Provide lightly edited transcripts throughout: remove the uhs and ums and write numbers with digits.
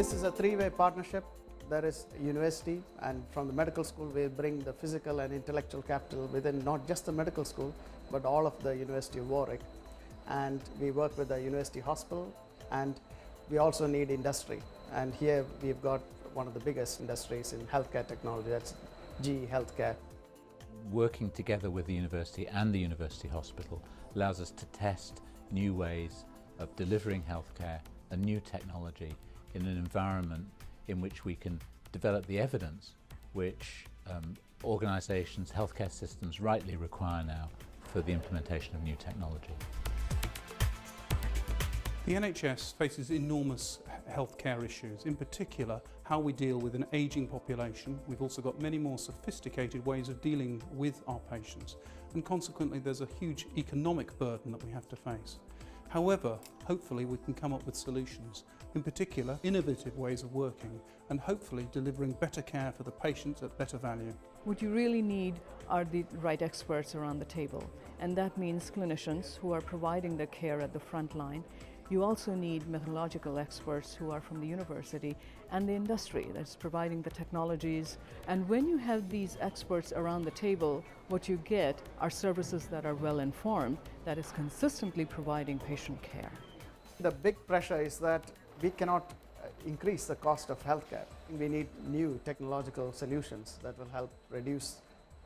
This is a three-way partnership. There is a university, and from the medical school we bring the physical and intellectual capital within not just the medical school but all of the University of Warwick. And we work with the university hospital, and we also need industry. And here we've got one of the biggest industries in healthcare technology, that's GE Healthcare. Working together with the university and the university hospital allows us to test new ways of delivering healthcare and new technology in an environment in which we can develop the evidence which organisations, healthcare systems rightly require now for the implementation of new technology. The NHS faces enormous healthcare issues, in particular how we deal with an ageing population. We've also got many more sophisticated ways of dealing with our patients, and consequently there's a huge economic burden that we have to face. However, hopefully we can come up with solutions, in particular innovative ways of working, and hopefully delivering better care for the patients at better value. What you really need are the right experts around the table, and that means clinicians who are providing the care at the front line. You also need methodological experts who are from the university and the industry that's providing the technologies. And when you have these experts around the table, what you get are services that are well informed, that is consistently providing patient care. The big pressure is that we cannot increase the cost of healthcare. We need new technological solutions that will help reduce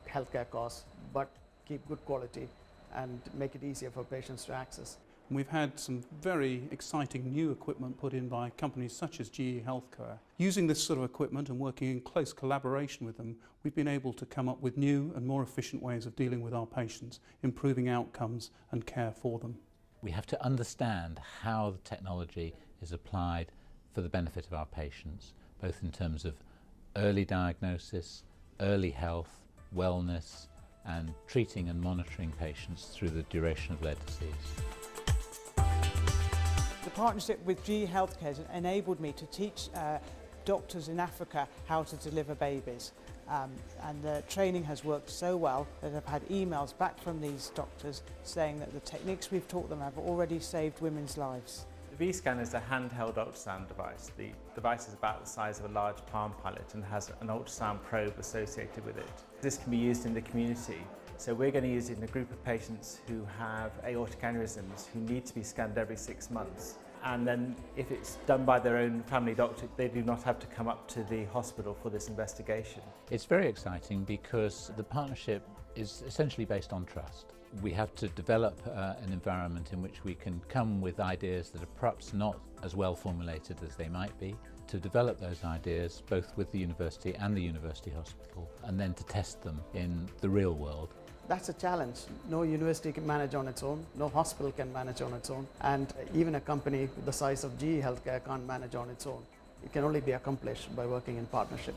healthcare costs but keep good quality and make it easier for patients to access. We've had some very exciting new equipment put in by companies such as GE Healthcare. Using this sort of equipment and working in close collaboration with them, we've been able to come up with new and more efficient ways of dealing with our patients, improving outcomes and care for them. We have to understand how the technology is applied for the benefit of our patients, both in terms of early diagnosis, early health, wellness, and treating and monitoring patients through the duration of their disease. The partnership with GE Healthcare has enabled me to teach doctors in Africa how to deliver babies. And the training has worked so well that I've had emails back from these doctors saying that the techniques we've taught them have already saved women's lives. The V-scan is a handheld ultrasound device. The device is about the size of a large Palm Pilot and has an ultrasound probe associated with it. This can be used in the community. So we're going to use it in a group of patients who have aortic aneurysms who need to be scanned every 6 months. And then if it's done by their own family doctor, they do not have to come up to the hospital for this investigation. It's very exciting because the partnership is essentially based on trust. We have to develop an environment in which we can come with ideas that are perhaps not as well formulated as they might be, to develop those ideas both with the university and the university hospital, and then to test them in the real world. That's a challenge. No university can manage on its own, no hospital can manage on its own, and even a company the size of GE Healthcare can't manage on its own. It can only be accomplished by working in partnership.